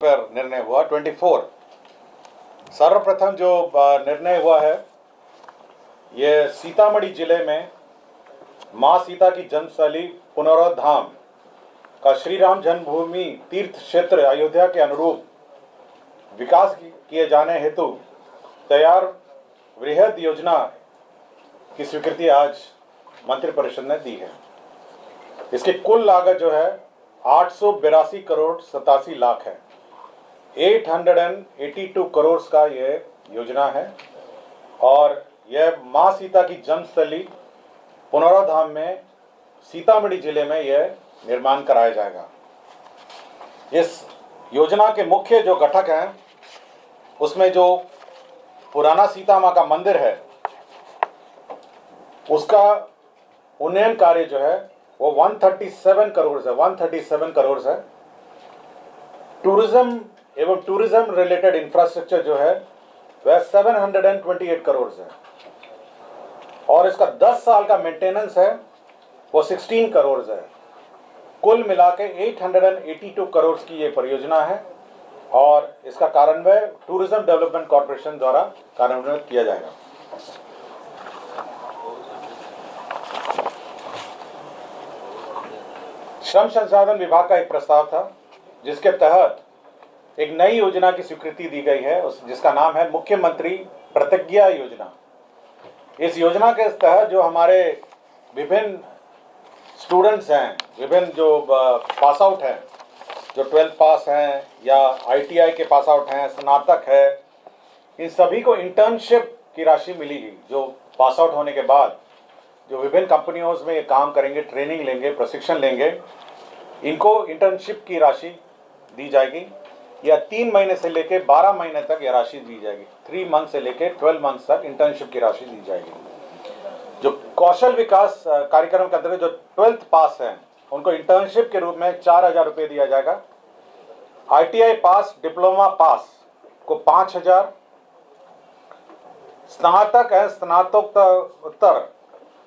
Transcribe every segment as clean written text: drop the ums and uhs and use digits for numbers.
पर निर्णय हुआ 24। सर्वप्रथम जो निर्णय हुआ है ये सीतामढ़ी जिले में मां सीता की जन्मस्थली पुनौरा धाम का श्री राम जन्मभूमि तीर्थ क्षेत्र अयोध्या के अनुरूप विकास किए जाने हेतु तैयार वृहद योजना की स्वीकृति आज मंत्रिपरिषद ने दी है। इसकी कुल लागत जो है 882 करोड़ 87 लाख है। 882 करोड़ का ये योजना है और यह मां सीता की जन्मस्थली पुनौरा धाम में सीतामढ़ी जिले में यह निर्माण कराया जाएगा। इस योजना के मुख्य जो घटक हैं उसमें जो पुराना सीता मां का मंदिर है उसका उन्नयन कार्य जो है वो 137 करोड़ है। टूरिज्म एवं टूरिज्म रिलेटेड इंफ्रास्ट्रक्चर जो है वह 728 करोड़ है और इसका 10 साल का मेंटेनेंस है वो 16 करोड़ है। कुल मिला के 882 करोड़ की ये परियोजना है और इसका कार्यान्वयन टूरिज्म डेवलपमेंट कॉर्पोरेशन द्वारा कार्यान्वित किया जाएगा। श्रम संसाधन विभाग का एक प्रस्ताव था जिसके तहत एक नई योजना की स्वीकृति दी गई है जिसका नाम है मुख्यमंत्री प्रतिज्ञा योजना। इस योजना के तहत जो हमारे विभिन्न स्टूडेंट्स हैं, विभिन्न जो पास आउट हैं, जो 12th पास हैं या ITI के पास आउट हैं, स्नातक है, इन सभी को इंटर्नशिप की राशि मिलेगी। जो पास आउट होने के बाद जो विभिन्न कंपनियों में ये काम करेंगे, ट्रेनिंग लेंगे, प्रशिक्षण लेंगे, इनको इंटर्नशिप की राशि दी जाएगी या 3 महीने से लेकर 12 महीने तक यह राशि दी जाएगी। 3 मंथ से लेकर 12 मंथ तक इंटर्नशिप की राशि दी जाएगी। जो कौशल विकास कार्यक्रम के अंतर्गत जो 12th पास हैं उनको इंटर्नशिप के रूप में 4000 रुपये दिया जाएगा। ITI पास, डिप्लोमा पास को 5000, स्नातक है, स्नातकोत्तर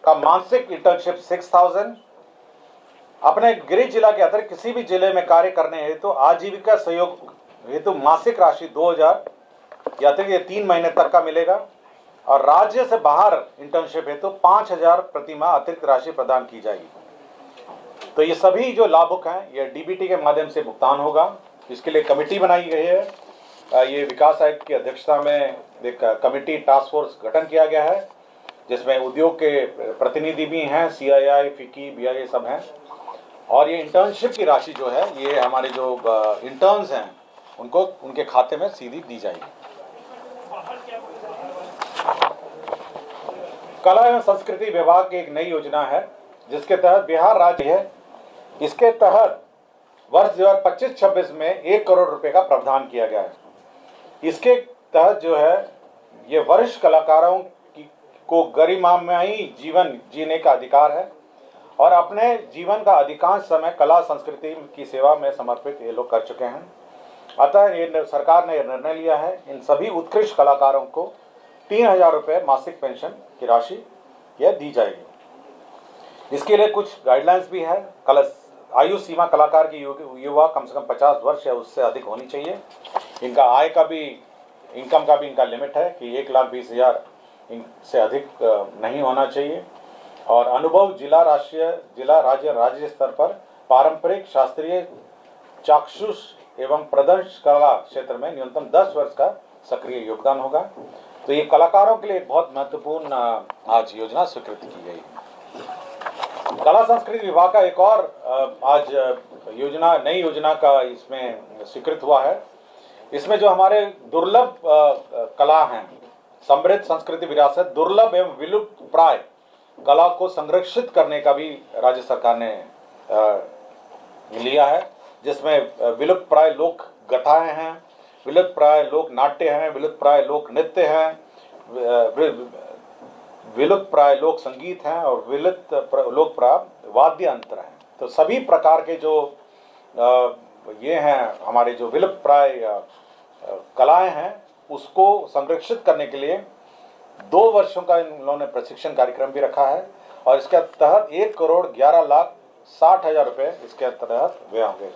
का मासिक इंटर्नशिप 6000, अपने गृह जिला के अतिरिक्त किसी भी जिले में कार्य करने हेतु तो आजीविका सहयोग हेतु मासिक राशि 2000 या अतिरिक्त 3 महीने तक का मिलेगा और राज्य से बाहर इंटर्नशिप हेतु 5000 प्रति माह अतिरिक्त राशि प्रदान की जाएगी। तो ये सभी जो लाभुक हैं ये DBT के माध्यम से भुगतान होगा। इसके लिए कमेटी बनाई गई है। ये विकास आयुक्त की अध्यक्षता में एक कमेटी टास्क फोर्स गठन किया गया है जिसमें उद्योग के प्रतिनिधि भी हैं, CII, FICCI, BIA सब हैं और ये इंटर्नशिप की राशि जो है ये हमारे जो इंटर्न्स हैं उनको उनके खाते में सीधी दी जाएगी। कला एवं संस्कृति विभाग की एक नई योजना है जिसके तहत बिहार राज्य है। इसके तहत वर्ष 2025-26 में 1 करोड़ रुपए का प्रावधान किया गया है। इसके तहत जो है ये वरिष्ठ कलाकारों को गरिमामयी जीवन जीने का अधिकार है और अपने जीवन का अधिकांश समय कला संस्कृति की सेवा में समर्पित ये लोग कर चुके हैं। अतः ये सरकार ने यह निर्णय लिया है इन सभी उत्कृष्ट कलाकारों को 3000 रुपये मासिक पेंशन की राशि यह दी जाएगी। इसके लिए कुछ गाइडलाइंस भी है। आयु सीमा कलाकार की युवा कम से कम 50 वर्ष या उससे अधिक होनी चाहिए। इनका आय का भी, इनकम का भी इनका लिमिट है कि 1,20,000 से अधिक नहीं होना चाहिए और अनुभव जिला, राज्य स्तर पर पारंपरिक, शास्त्रीय, चाक्षुष एवं प्रदर्शन कला क्षेत्र में न्यूनतम 10 वर्ष का सक्रिय योगदान होगा। तो ये कलाकारों के लिए बहुत महत्वपूर्ण आज योजना स्वीकृत की गई। कला संस्कृति विभाग का एक और आज नई योजना का इसमें स्वीकृत हुआ है। इसमें जो हमारे दुर्लभ कला हैं, समृद्ध संस्कृति विरासत, दुर्लभ एवं विलुप्त प्राय कला को संरक्षित करने का भी राज्य सरकार ने लिया है, जिसमें विलुप्त प्राय लोक गाथाएं हैं, विलुप्त प्राय लोक नाट्य हैं, विलुप्त प्राय लोक नृत्य हैं, विलुप्त प्राय लोक संगीत हैं और विलुप्त लोक प्राय वाद्य यंत्र हैं। तो सभी प्रकार के जो ये हैं हमारे जो विलुप्त प्राय कलाएं हैं उसको संरक्षित करने के लिए 2 वर्षों का इन्होंने प्रशिक्षण कार्यक्रम भी रखा है और इसके तहत 1,11,60,000 रुपये इसके तहत व्यय होंगे।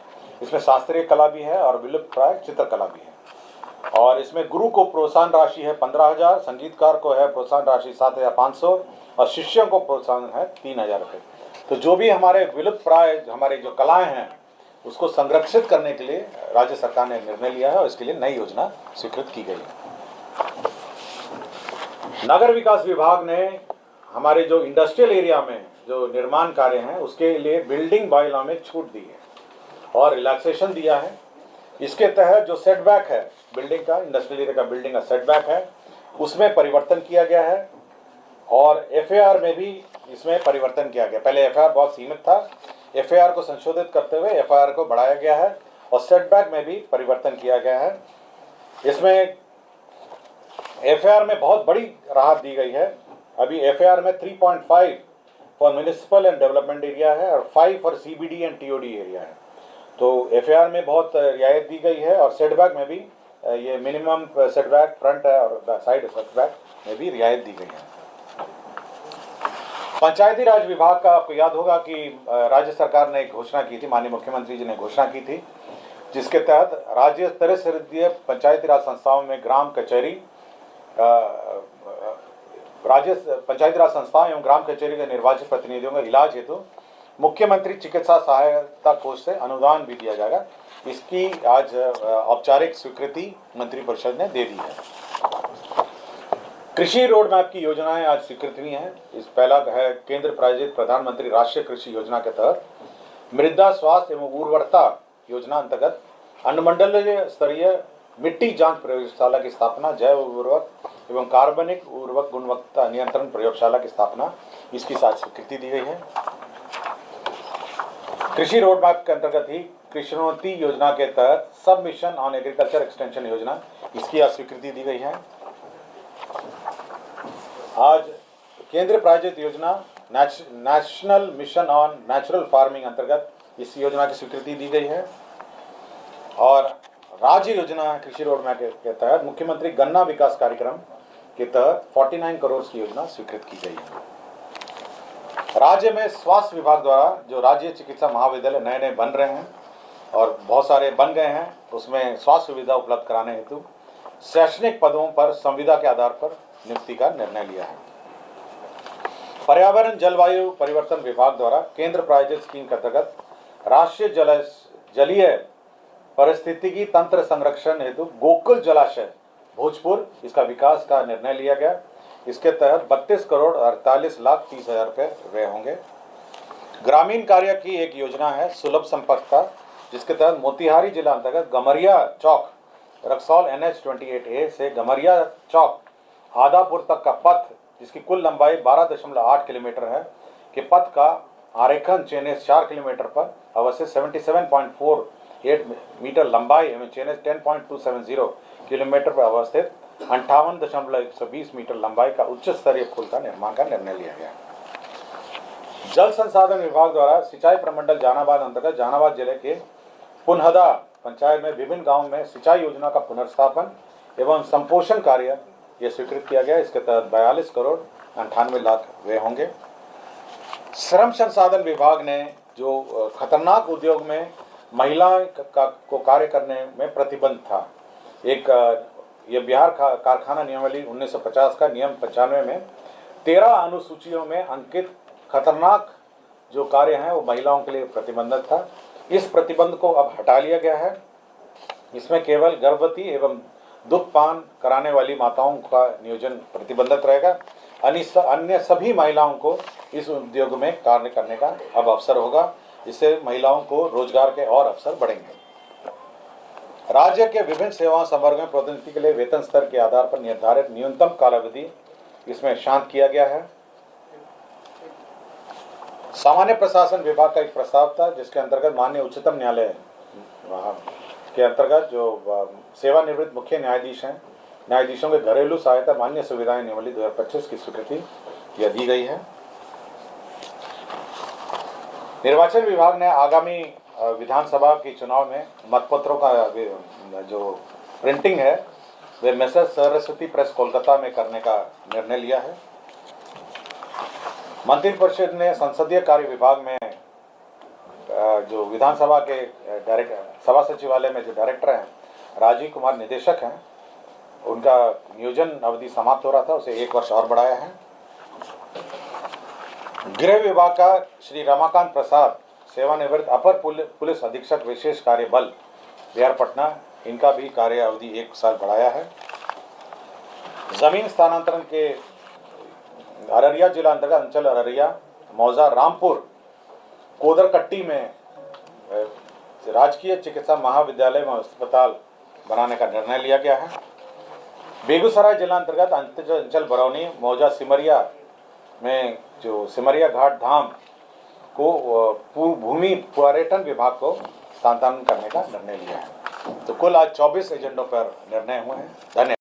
इसमें शास्त्रीय कला भी है और विलुप्त प्राय चित्रकला भी है। और इसमें गुरु को प्रोत्साहन राशि है 15,000, संगीतकार को है प्रोत्साहन राशि 7,500 और शिष्यों को प्रोत्साहन है 3,000 रुपये। तो जो भी हमारे विलुप्त प्राय हमारी जो कलाएं हैं उसको संरक्षित करने के लिए राज्य सरकार ने निर्णय लिया है और इसके लिए नई योजना स्वीकृत की गई है। नगर विकास विभाग ने हमारे जो इंडस्ट्रियल एरिया में जो निर्माण कार्य हैं उसके लिए बिल्डिंग बायलॉ में छूट दी है और रिलैक्सेशन दिया है। इसके तहत जो सेटबैक है बिल्डिंग का, इंडस्ट्रियल एरिया का बिल्डिंग का सेटबैक है, उसमें परिवर्तन किया गया है और एफएआर में भी इसमें परिवर्तन किया गया। पहले एफएआर बहुत सीमित था, एफएआर को संशोधित करते हुए एफआईआर को बढ़ाया गया है और सेटबैक में भी परिवर्तन किया गया है। इसमें एफआईआर में बहुत बड़ी राहत दी गई है। अभी एफआईआर में 3.5 for municipal and development area है और 5 for CBD and TOD area है। तो एफआईआर में बहुत रियायत दी गई है और सेटबैक में भी ये मिनिमम सेटबैक फ्रंट और साइड सेटबैक में भी रियायत दी गई है। पंचायती राज विभाग का आपको याद होगा कि राज्य सरकार ने एक घोषणा की थी, माननीय मुख्यमंत्री जी ने घोषणा की थी, जिसके तहत राज्य स्तरीय पंचायती राज संस्थाओं में ग्राम कचहरी, राज्य पंचायती राज संस्थाओं एवं ग्राम कचहरी के निर्वाचित प्रतिनिधियों का इलाज हेतु मुख्यमंत्री चिकित्सा सहायता कोष से अनुदान भी दिया जाएगा। इसकी आज औपचारिक स्वीकृति मंत्रिपरिषद ने दे दी है। कृषि रोड मैप की योजनाएं आज स्वीकृत हुई हैं। इस पहला है केंद्र प्रायोजित प्रधानमंत्री राष्ट्रीय कृषि योजना के तहत मृदा स्वास्थ्य एवं उर्वरता योजना अंतर्गत अनुमंडलीय स्तरीय मिट्टी जांच प्रयोगशाला की स्थापना, जैव उर्वरक एवं कार्बनिक उर्वरक गुणवत्ता नियंत्रण प्रयोगशाला की स्थापना, इसकी साथ स्वीकृति दी गई है। कृषि रोड मैप के अंतर्गत ही कृषिनोन्नति योजना के तहत सब मिशन ऑन एग्रीकल्चर एक्सटेंशन योजना, इसकी आज स्वीकृति दी गई है। आज केंद्र प्रायोजित योजना national mission on natural farming अंतर्गत इस योजना की स्वीकृति दी गई है और राज्य योजना कृषि रोड मैप के तहत मुख्यमंत्री गन्ना विकास कार्यक्रम के तहत 49 करोड़ की योजना स्वीकृत की गई है। राज्य में स्वास्थ्य विभाग द्वारा जो राज्य चिकित्सा महाविद्यालय नए नए बन रहे हैं और बहुत सारे बन गए हैं, उसमें स्वास्थ्य सुविधा उपलब्ध कराने हेतु शैक्षणिक पदों पर संविदा के आधार पर नियुक्ति का निर्णय लिया है। पर्यावरण जलवायु परिवर्तन विभाग द्वारा केंद्र प्रायोजित स्कीम के अंतर्गत राष्ट्रीय जलीय पारिस्थितिकी तंत्र संरक्षण हेतु गोकुल जलाशय भोजपुर, इसका विकास का निर्णय लिया गया। इसके तहत 32 करोड़ 48 लाख 30 हजार रुपये व्यय होंगे। ग्रामीण कार्य की एक योजना है सुलभ संपर्क का, जिसके तहत मोतिहारी जिला अंतर्गत गमरिया चौक रक्सौल NH-28A से गमरिया चौक आदापुर तक का पथ, जिसकी कुल लंबाई 12.8 किलोमीटर है, के पथ का आरेखन चेनेस 4 किलोमीटर पर अवस्थित 77.48 मीटर लंबाई एवं चेनेस 10.270 किलोमीटर पर अवस्थित 58.120 मीटर लंबाई का उच्च स्तरीय पुल का निर्माण का निर्णय लिया गया। जल संसाधन विभाग द्वारा सिंचाई प्रमंडल जहानाबाद अंतर्गत जहानाबाद जिले के पुनहदा पंचायत में विभिन्न गांवों में सिंचाई योजना का पुनर्स्थापन एवं संपोषण कार्य यह स्वीकृत किया गया। इसके तहत 42 करोड़ 98 लाख व्यय होंगे। श्रम संसाधन विभाग ने जो खतरनाक उद्योग में महिलाओं को कार्य करने में प्रतिबंध था, एक ये बिहार कारखाना नियमावली 1950 का नियम 95 में 13 अनुसूचियों में अंकित खतरनाक जो कार्य हैं वो महिलाओं के लिए प्रतिबंधित था। इस प्रतिबंध को अब हटा लिया गया है। इसमें केवल गर्भवती एवं दुग्धपान कराने वाली माताओं का नियोजन प्रतिबंधित रहेगा। अन्य सभी महिलाओं को इस उद्योग में कार्य करने का अब अवसर होगा। इससे महिलाओं को रोजगार के और अवसर बढ़ेंगे। राज्य के विभिन्न सेवाओं संवर्ग में प्रोन्नति के लिए वेतन स्तर के आधार पर निर्धारित न्यूनतम कालावधि इसमें शांत किया गया है। सामान्य प्रशासन विभाग का एक प्रस्ताव था, जिसके अंतर्गत माननीय उच्चतम न्यायालय के अंतर्गत जो सेवानिवृत्त मुख्य न्यायाधीश हैं, न्यायाधीशों के घरेलू सहायता मान्य सुविधाएं नियमावली 2025 की स्वीकृति यह दी गई है। निर्वाचन विभाग ने आगामी विधानसभा के चुनाव में मतपत्रों का जो प्रिंटिंग है way message Saraswati press Kolkata में करने का निर्णय लिया है। मंत्रिपरिषद ने संसदीय कार्य विभाग में जो विधानसभा के सभा सचिवालय में जो डायरेक्टर हैं राजीव कुमार निदेशक हैं, उनका नियोजन अवधि समाप्त हो रहा था, उसे 1 वर्ष और बढ़ाया है। गृह विभाग का श्री रमाकांत प्रसाद, सेवानिवृत्त अपर पुलिस अधीक्षक विशेष कार्य बल बिहार पटना, इनका भी कार्य अवधि 1 साल बढ़ाया है। जमीन स्थानांतरण के अररिया जिला अंतर्गत अंचल अररिया, मौजा, रामपुर, कोदरकट्टी में राजकीय चिकित्सा महाविद्यालय में अस्पताल बनाने का निर्णय लिया गया है। बेगूसराय जिला अंतर्गत अंचल बरौनी, मौजा, सिमरिया में जो सिमरिया घाट धाम को भूमि पर्यटन विभाग को स्थानांतरण करने का निर्णय लिया है। तो कुल आज 24 एजेंडों पर निर्णय हुए हैं। धन्यवाद।